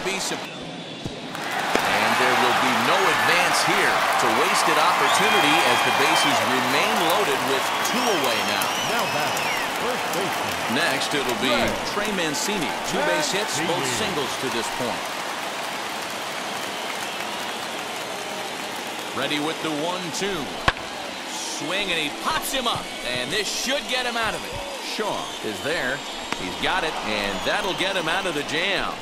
be some. And there will be no advance here. It's a wasted opportunity as the bases remain loaded with 2 away now. Now batting, first baseman. Next, it'll be Trey Mancini. 2 base hits, both singles to this point. Ready with the 1-2. Swing, and he pops him up. And this should get him out of it. Shaw is there. He's got it, and that'll get him out of the jam.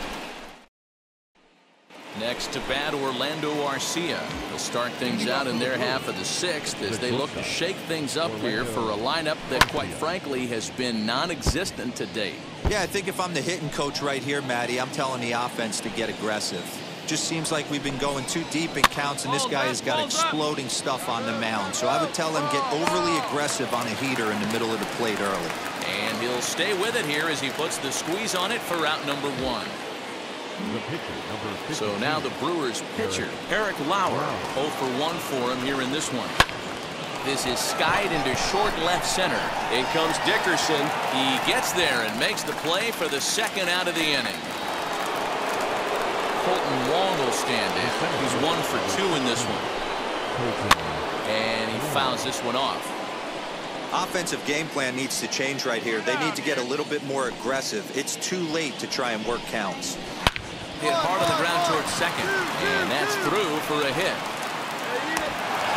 Next to bat, Orlando Arcia. They'll start things out in their half of the 6th as they look to shake things up here for a lineup that, quite frankly, has been non-existent to date. Yeah, I think if I'm the hitting coach right here, Matty, I'm telling the offense to get aggressive. Just seems like we've been going too deep in counts, and this guy has got exploding stuff on the mound. So I would tell him get overly aggressive on a heater in the middle of the plate early. And he'll stay with it here as he puts the squeeze on it for out number 1. So now the Brewers pitcher, Eric Lauer, 0 for 1 for him here in this one. This is skied into short left center. In comes Dickerson. He gets there and makes the play for the 2nd out of the inning. Colton Wong will stand in. He's 1 for 2 in this one. And he fouls this one off. Offensive game plan needs to change right here. They need to get a little bit more aggressive. It's too late to try and work counts. Hit hard on the ground towards 2nd. And that's through for a hit.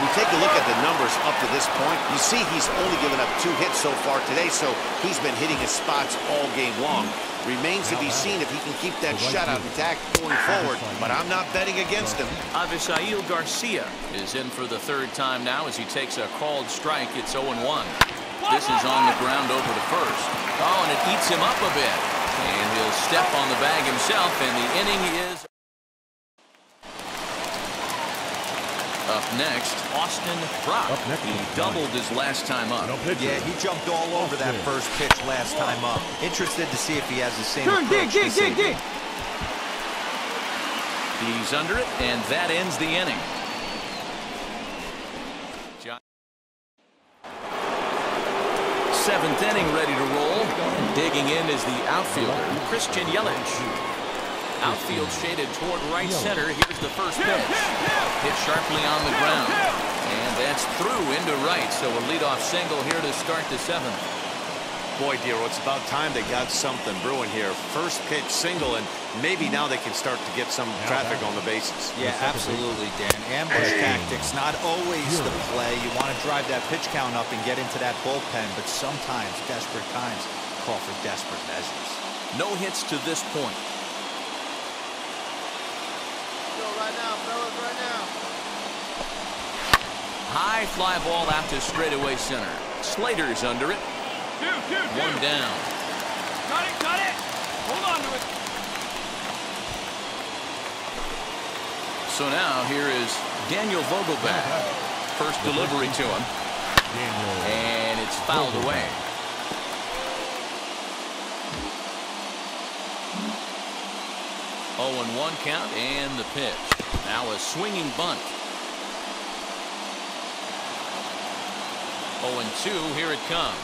You take a look at the numbers up to this point. You see he's only given up 2 hits so far today, so he's been hitting his spots all game long. Remains to be seen if he can keep that shutout intact going forward, but I'm not betting against him. Avisail Garcia is in for the 3rd time now as he takes a called strike. It's 0-1. This is on the ground over to first. Oh, and it eats him up a bit. And he'll step on the bag himself, and the inning is up next. Austin Brock. He doubled his last time up. Yeah, he jumped all over that first pitch last time up. Interested to see if he has the same approach this evening. He's under it, and that ends the inning. 7th inning ready to roll. And digging in is the outfielder, Christian Yelich. Outfield shaded toward right center. Here's the first pitch. Hit sharply on the ground. And that's through into right. So a leadoff single here to start the 7th. Boy, Dero, it's about time they got something brewing here. First pitch single, and maybe now they can start to get some traffic on the bases. Yeah, absolutely, Dan. Ambush tactics, not always the play. You want to drive that pitch count up and get into that bullpen, but sometimes desperate times call for desperate measures. No hits to this point. Right now, fellas, right now. High fly ball out to straightaway center. Slater's under it. 1 down. Got it. Hold on to it. So now here is Daniel Vogelbach. First delivery to him. And it's fouled away. Oh, and 1 count, and the pitch. Now a swinging bunt. 0-2, here it comes.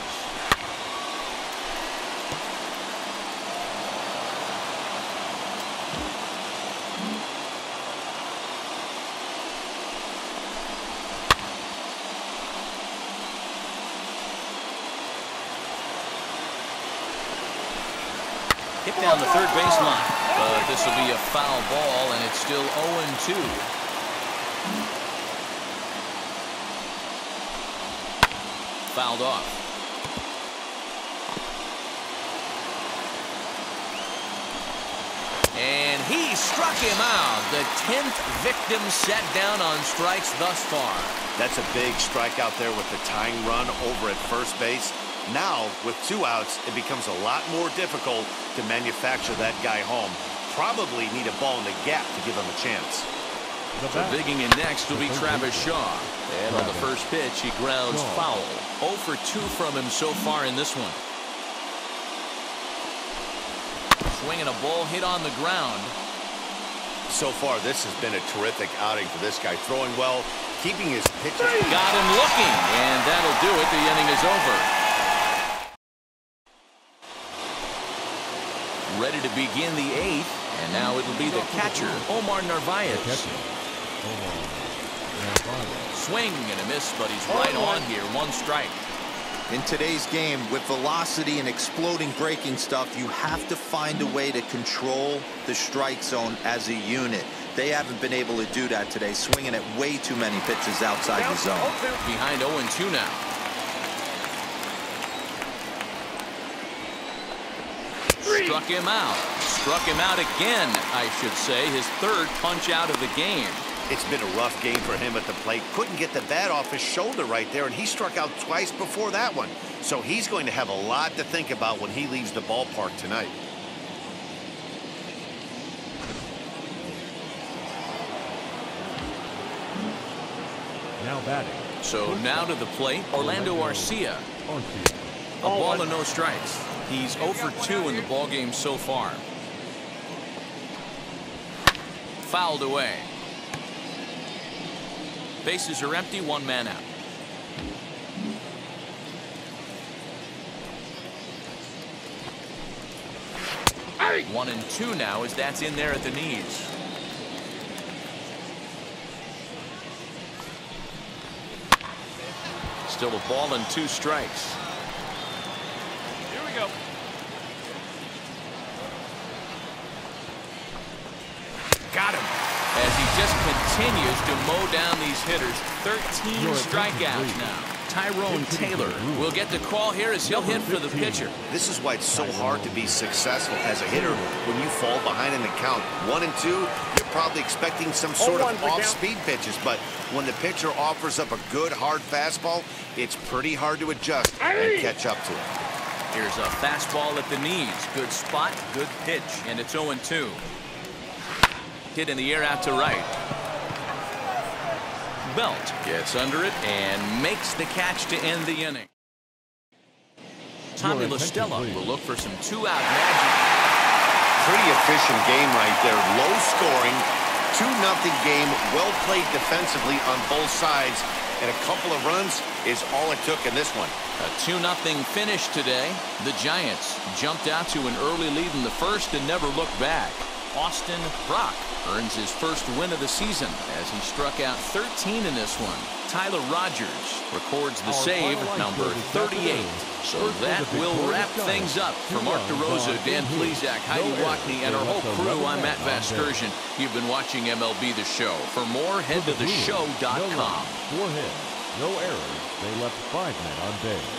Hit down the third baseline. But this will be a foul ball, and it's still 0-2. Fouled off. And he struck him out. The 10th victim set down on strikes thus far. That's a big strikeout there with the tying run over at first base. Now, with 2 outs, it becomes a lot more difficult to manufacture that guy home. Probably need a ball in the gap to give him a chance. So digging in next will be Travis Shaw. And on the first pitch, he grounds foul. 0 for 2 from him so far in this one. Swinging a ball hit on the ground. So far, this has been a terrific outing for this guy. Throwing well, keeping his pitches. Got him looking, and that'll do it. The inning is over. Ready to begin the 8th And now it'll be the catcher, Omar Narvaez. Swing and a miss, but he's right on here. 1 strike. In today's game, with velocity and exploding breaking stuff, you have to find a way to control the strike zone as a unit. They haven't been able to do that today, swinging at way too many pitches outside the zone. Behind 0-2 now. Struck him out. Struck him out again, I should say. His 3rd punch out of the game. It's been a rough game for him at the plate. Couldn't get the bat off his shoulder right there, and he struck out twice before that one. So he's going to have a lot to think about when he leaves the ballpark tonight. Now batting. So now to the plate, Orlando Arcia. A ball and no strikes. He's 0 for 2 in the ballgame so far. Fouled away. Bases are empty, 1 man out. Hey! 1-2 now as that's in there at the knees. Still a ball and 2 strikes. Here we go. Got him. As he just continues to mow down these hitters. 13 strikeouts now. Tyrone Taylor will get the call here as he'll hit for the pitcher. This is why it's so hard to be successful as a hitter when you fall behind in the count. 1-2, you're probably expecting some sort of off-speed pitches, but when the pitcher offers up a good, hard fastball, it's pretty hard to adjust and catch up to it. Here's a fastball at the knees. Good spot, good pitch, and it's 0-2. Hit in the air out to right. Belt gets under it and makes the catch to end the inning. Tommy La Stella will look for some 2-out magic. Pretty efficient game right there. Low scoring, 2-0 game. Well played defensively on both sides. And a couple of runs is all it took in this one. A 2-0 finish today. The Giants jumped out to an early lead in the first and never looked back. Austin Brock earns his first win of the season as he struck out 13 in this one. Tyler Rogers records the save, number 38. So that will wrap things up. For Mark DeRosa, Dan Plesac, Heidi Wackney, and our whole crew, I'm Matt Vasgersian. You've been watching MLB The Show. For more, head to theshow.com. 4 hits, no errors. They left 5 men on base.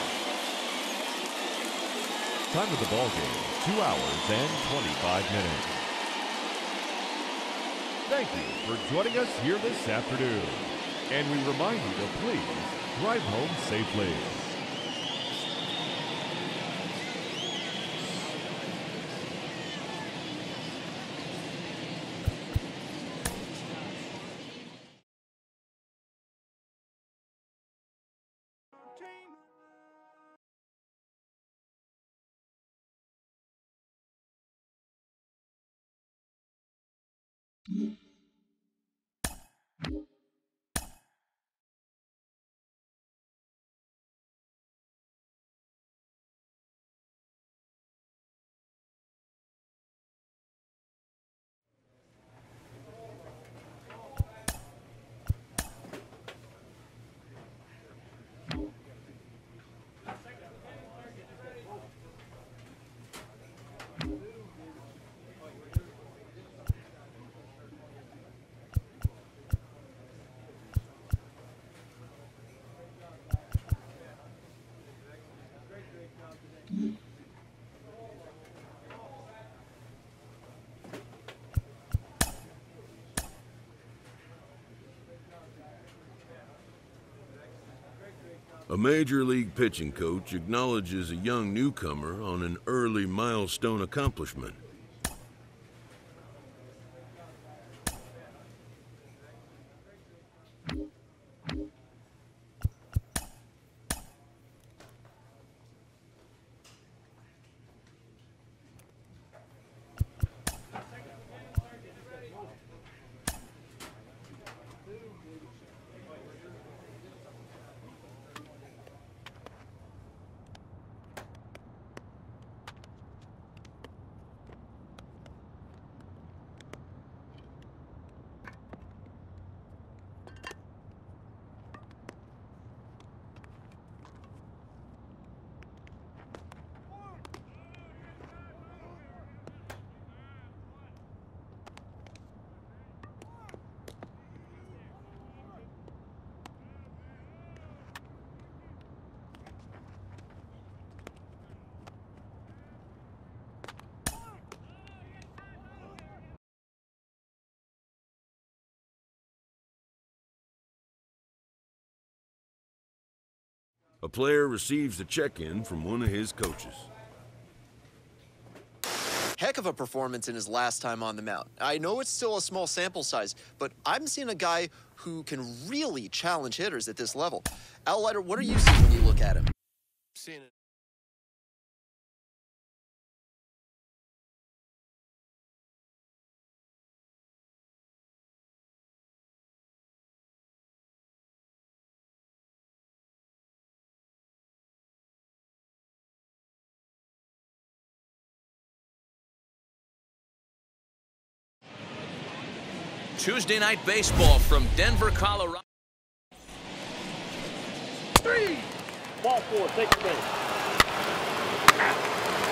Time of the ball game, 2 hours and 25 minutes. Thank you for joining us here this afternoon. And we remind you to please drive home safely. A major league pitching coach acknowledges a young newcomer on an early milestone accomplishment. A player receives a check-in from one of his coaches. Heck of a performance in his last time on the mound. I know it's still a small sample size, but I'm seeing a guy who can really challenge hitters at this level. Al Leiter, what are you seeing when you look at him? Seeing it. Tuesday night baseball from Denver, Colorado. 3. Ball 4, take the base.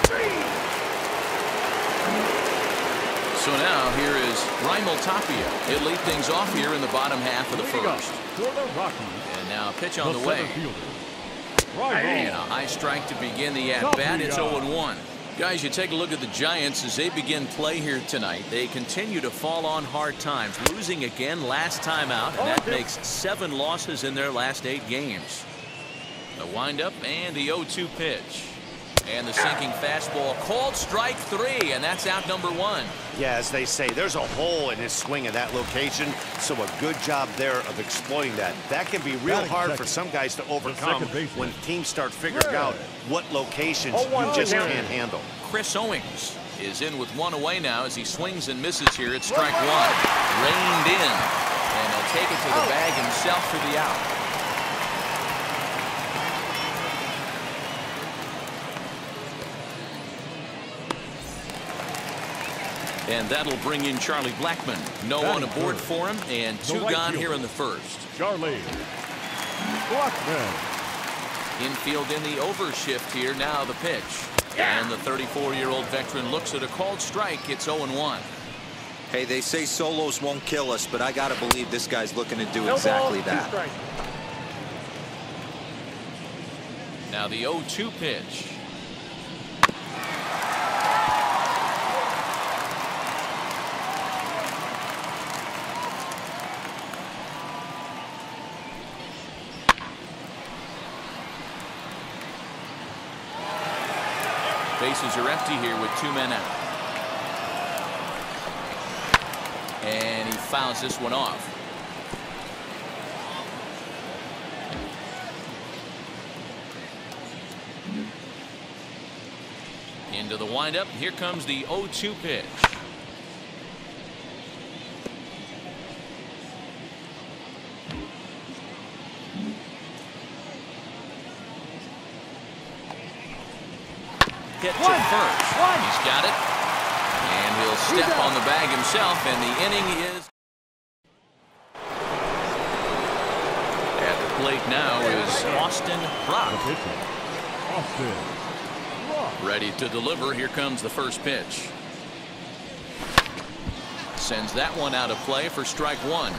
3. So now here is Raimel Tapia. He'll lead things off here in the bottom half of the first. For the Rockies, And now a pitch on the way. center fielder, Raimel And a high strike to begin the at-bat. It's 0-1. Guys, you take a look at the Giants as they begin play here tonight. They continue to fall on hard times, losing again last time out, and that makes 7 losses in their last 8 games. The windup and the 0-2 pitch. And the sinking fastball called strike 3, and that's out number 1. Yeah, as they say, there's a hole in his swing in that location, so a good job there of exploiting that. That can be real hard for some guys to overcome when teams start figuring out what locations you just can't handle. Chris Owings is in with 1 away now as he swings and misses here at strike 1. Reined in, and he'll take it to the bag himself for the out. And that'll bring in Charlie Blackmon. No one aboard for him, and 2 gone here in the first. Charlie Blackmon. Infield in the overshift here. Now the pitch. And the 34-year-old veteran looks at a called strike. It's 0-1. Hey, they say solos won't kill us, but I got to believe this guy's looking to do exactly that. Now the 0-2 pitch. Bases are empty here with 2 men out. And he fouls this one off. Into the windup. Here comes the 0-2 pitch. Hit to first. He's got it. And he'll step on the bag himself, and the inning is. At the plate now is Austin Brock. Austin Brock. Ready to deliver. Here comes the first pitch. Sends that one out of play for strike 1.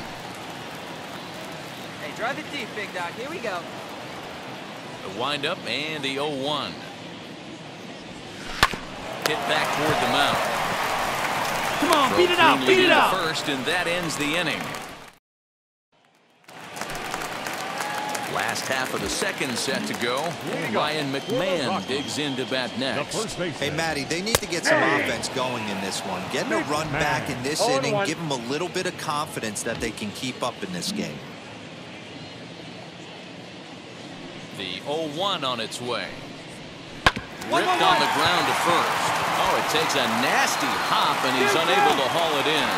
Hey, drive it deep, big dog. Here we go. The windup and the 0-1. Hit back toward the mound. Come on, beat it out, beat it out. First, and that ends the inning. Last half of the second set to go. Ryan McMahon digs into bat next. Hey, Matty, they need to get some offense going in this one. Getting a run back in this inning, give them a little bit of confidence that they can keep up in this game. The 0-1 on its way. Ripped on the ground to first. Oh, it takes a nasty hop, and he's unable to haul it in.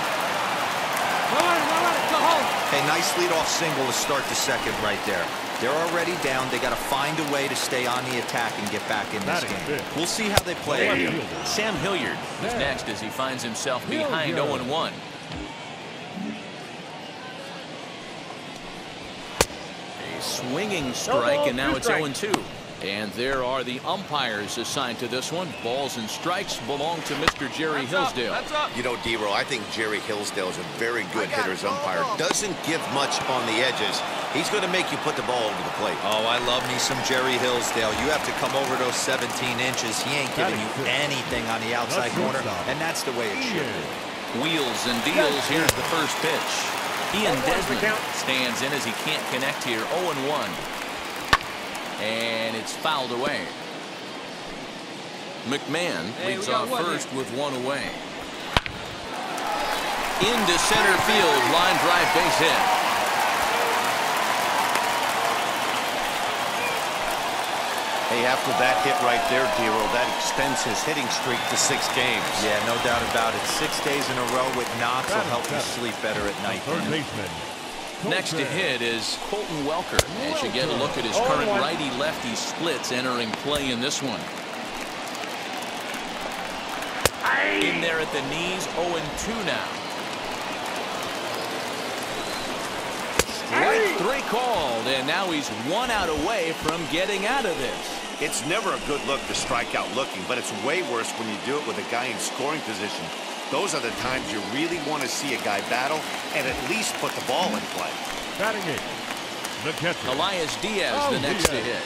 Hey, nice leadoff single to start the second right there. They're already down. They got to find a way to stay on the attack and get back in this game. We'll see how they play it. Sam Hilliard is next as he finds himself behind 0-1. A swinging strike, and now it's 0-2. And there are the umpires assigned to this one. Balls and strikes belong to Mr. Jerry Hillsdale. You know, D-Row, I think Jerry Hillsdale is a very good hitter's umpire. Doesn't give much on the edges. He's going to make you put the ball over the plate. Oh, I love me some Jerry Hillsdale. You have to come over those 17 inches. He ain't giving you anything on the outside corner, and that's the way it should be. Wheels and deals. Here's the first pitch. Ian Desmond stands in as he can't connect here. 0-1. And it's fouled away. McMahon leads off first with one away. Into center field, line drive, base hit. Hey, after that hit right there, Dero, that extends his hitting streak to 6 games. Yeah, no doubt about it. 6 days in a row with knocks will help you sleep better at night. Third baseman. Next to hit is Colton Welker. As you get a look at his current righty-lefty splits entering play in this one. In there at the knees, 0-2 now. Strike 3 called, and now he's 1 out away from getting out of this. It's never a good look to strike out looking, but it's way worse when you do it with a guy in scoring position. Those are the times you really want to see a guy battle and at least put the ball in play. Batting it, the catcher. Elias Diaz, the next to hit.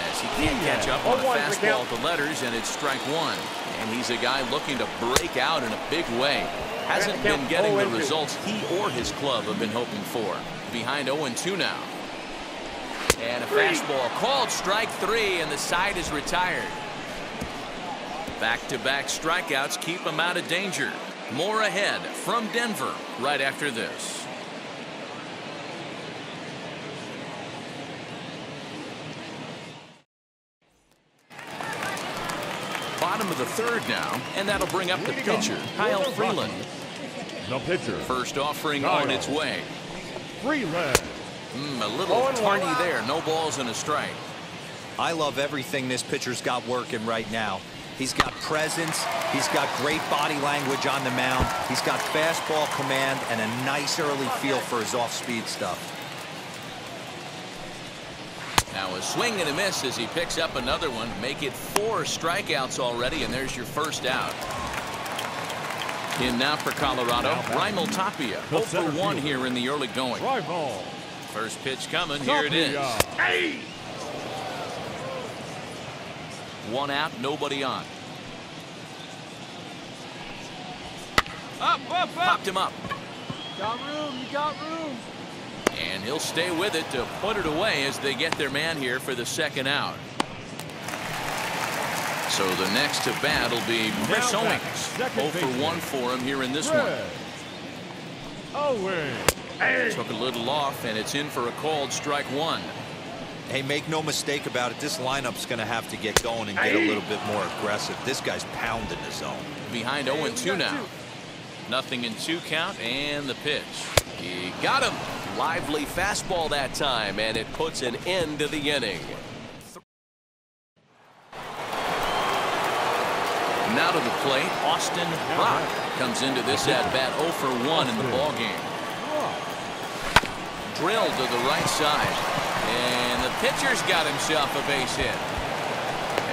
As he can't catch up on a fastball at the letters, and it's strike 1. And he's a guy looking to break out in a big way. Hasn't been getting the results he or his club have been hoping for. Behind 0-2 now. And a fastball called strike 3, and the side is retired. Back-to-back strikeouts keep him out of danger. More ahead from Denver right after this. Bottom of the 3rd now, and that'll bring up the pitcher, Kyle Freeland. The pitcher. First offering on its way. Freeland. A little tardy there. No balls and a strike. I love everything this pitcher's got working right now. He's got presence. He's got great body language on the mound. He's got fastball command and a nice early feel for his off-speed stuff. Now a swing and a miss as he picks up another one. Make it 4 strikeouts already, and there's your first out. In now for Colorado, Raimel Tapia. 0 for 1 here in the early going. First pitch coming. Here it is. Hey! 1 out, nobody on. Up. Popped him up. Got room. You got room. And he'll stay with it to put it away as they get their man here for the 2nd out. So the next to bat will be Chris Owings. 0 for 1 for him here in this one. Took a little off, and it's in for a called strike 1. Hey, make no mistake about it. This lineup's going to have to get going and get a little bit more aggressive. This guy's pounding the zone. Behind 0-2 now. 0-2 count, and the pitch. He got him. Lively fastball that time, and it puts an end to the inning. Now to the plate, Austin Rock comes into this at-bat 0 for 1 in the ballgame. Drilled to the right side, and the pitcher's got himself a base hit.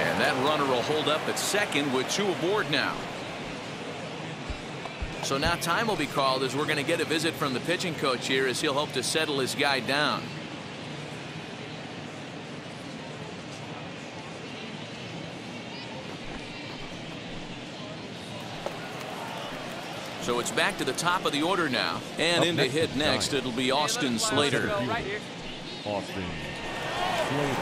And that runner will hold up at 2nd with 2 aboard now. So now time will be called as we're going to get a visit from the pitching coach here as he'll hope to settle his guy down. So it's back to the top of the order now. And in to hit next, it'll be Austin Slater. Austin Slater.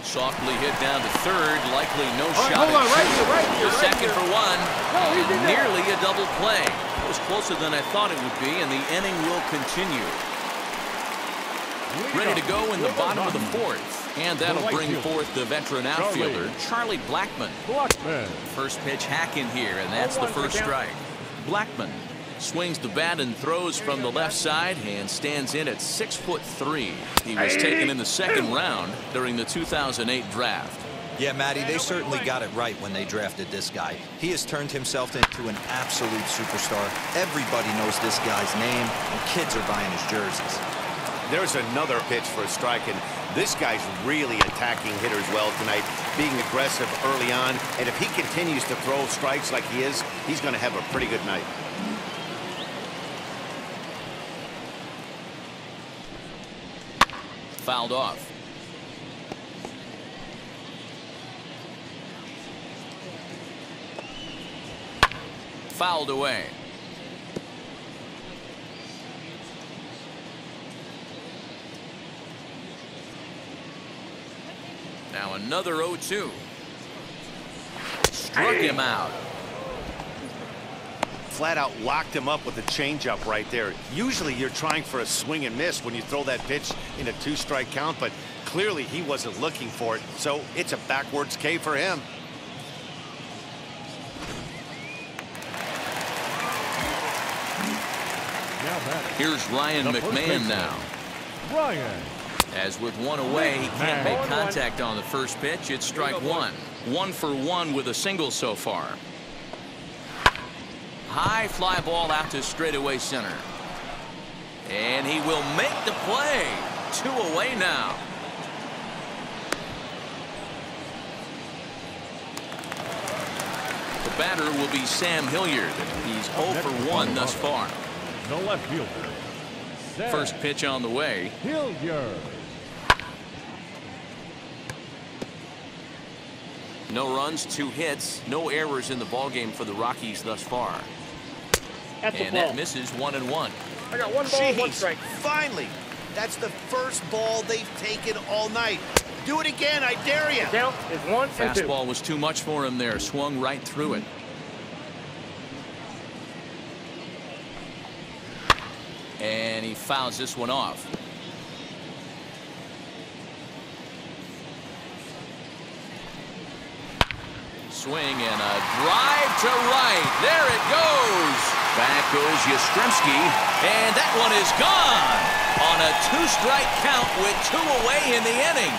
Softly hit down to 3rd. Likely no shot at the 2nd for 1. Nearly a double play. It was closer than I thought it would be, and the inning will continue. Ready to go in the bottom of the 4th. And that'll bring forth the veteran outfielder, Charlie Blackmon. First pitch hack in here, and that's the first strike. Blackmon swings the bat and throws from the left side and stands in at 6'3". He was taken in the 2nd round during the 2008 draft. Yeah, Matty, they certainly got it right when they drafted this guy. He has turned himself into an absolute superstar. Everybody knows this guy's name, and kids are buying his jerseys. There's another pitch for a strike, and this guy's really attacking hitters well tonight, being aggressive early on. And if he continues to throw strikes like he is, he's going to have a pretty good night. Fouled off. Fouled away. Another 0-2. Struck him out. Flat out locked him up with a changeup right there. Usually you're trying for a swing and miss when you throw that pitch in a 2-strike count, but clearly he wasn't looking for it, so it's a backwards K for him. Here's Ryan McMahon now. Ryan. As with one away, he can't make contact on the first pitch. It's strike one. 1 for 1 with a single so far. High fly ball out to straightaway center. And he will make the play. 2 away now. The batter will be Sam Hilliard. He's 0 for 1 thus far. The left fielder. First pitch on the way. Hilliard. No runs, 2 hits, no errors in the ballgame for the Rockies thus far. And that misses 1-1. I got 1 ball, 1 strike. Finally, that's the first ball they've taken all night. Do it again, I dare you. Count is 1 and 2. Fastball was too much for him there. Swung right through it. And he fouls this one off. Swing and a drive to right. There it goes. Back goes Yastrzemski, and that one is gone on a 2-strike count with 2 away in the inning.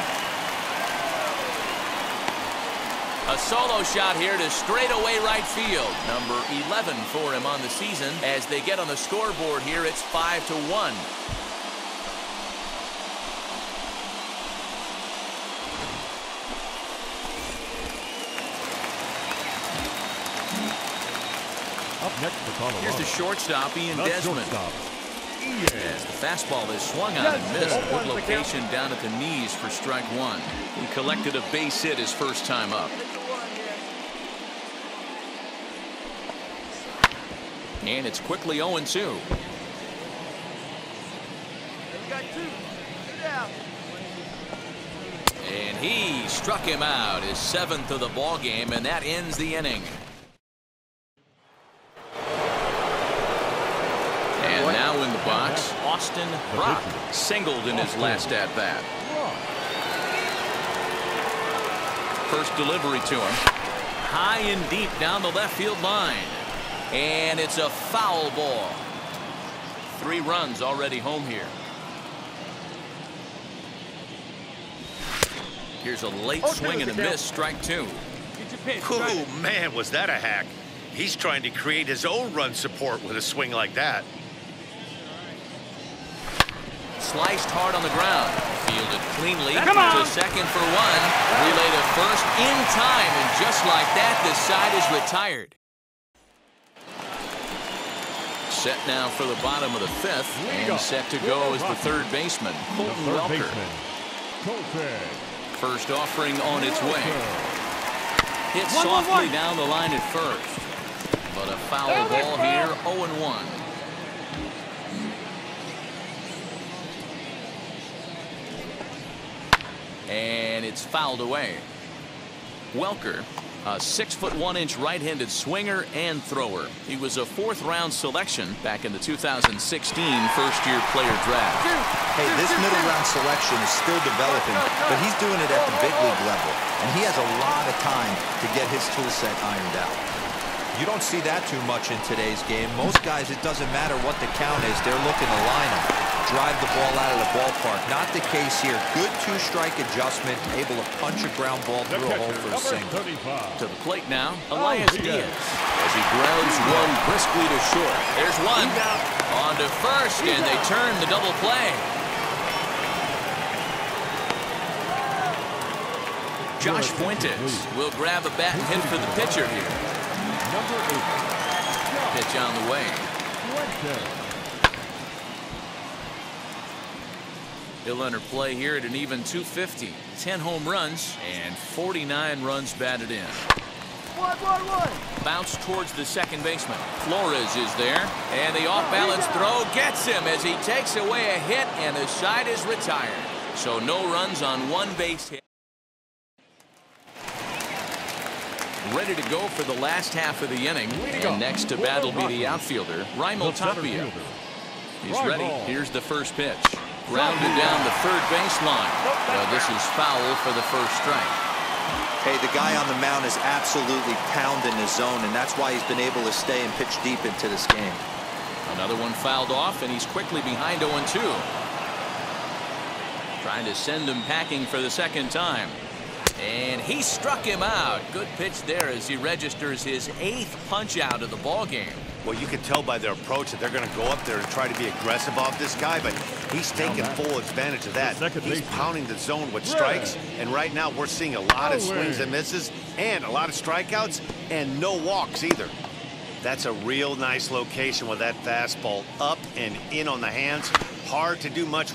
A solo shot here to straightaway right field. Number 11 for him on the season. As they get on the scoreboard here, it's 5-1. Up next for Colorado. Here's the shortstop, Ian Desmond. As the fastball is swung on and missed. Good location down at the knees for strike 1. He collected a base hit his first time up. And it's quickly 0-2. And he struck him out, his 7th of the ball game, and that ends the inning. And now in the box, Austin Brock singled in his last at-bat. First delivery to him. High and deep down the left field line. And it's a foul ball. 3 runs already home here. Here's a late swing and a miss, strike 2. Oh, man, was that a hack. He's trying to create his own run support with a swing like that. Sliced hard on the ground. Fielded cleanly to second for 1. Relay to first in time, and just like that, the side is retired. Set now for the bottom of the 5th, and set to go as the third baseman, Colton Welker. First offering on its way. Hit softly down the line at first, but a foul ball here, 0-1. And it's fouled away. Welker, a 6'1" right-handed swinger and thrower. He was a 4th-round selection back in the 2016 first-year player draft. Hey, this middle-round selection is still developing, but he's doing it at the big league level, and he has a lot of time to get his tool set ironed out. You don't see that too much in today's game. Most guys, it doesn't matter what the count is, they're looking to line up, drive the ball out of the ballpark. Not the case here. Good 2-strike adjustment, able to punch a ground ball through a hole for a single. To the plate now, Elias Diaz, as he grounds one briskly to short. There's one on to first, and they turn the double play. Josh Fuentes will grab a bat and hit for the pitcher here. Pitch on the way. He'll enter play here at an even 250. 10 home runs and 49 runs batted in. Bounce towards the second baseman. Flores is there, and the off-balance throw gets him as he takes away a hit, and the side is retired. So no runs on 1 base hit. Ready to go for the last half of the inning. And next to bat will be the outfielder, Raimel Tapia. He's ready. Here's the first pitch. Grounded down the third baseline. This is foul for the first strike. Hey, the guy on the mound is absolutely pounding his zone, and that's why he's been able to stay and pitch deep into this game. Another one fouled off, and he's quickly behind 0-2. Trying to send him packing for the second time. And he struck him out. Good pitch there as he registers his 8th punch out of the ball game. Well, you can tell by their approach that they're going to go up there and try to be aggressive off this guy, but he's taking full advantage of that. He's pounding the zone with strikes, and right now we're seeing a lot of swings and misses and a lot of strikeouts and no walks either. That's a real nice location with that fastball up and in on the hands. Hard to do much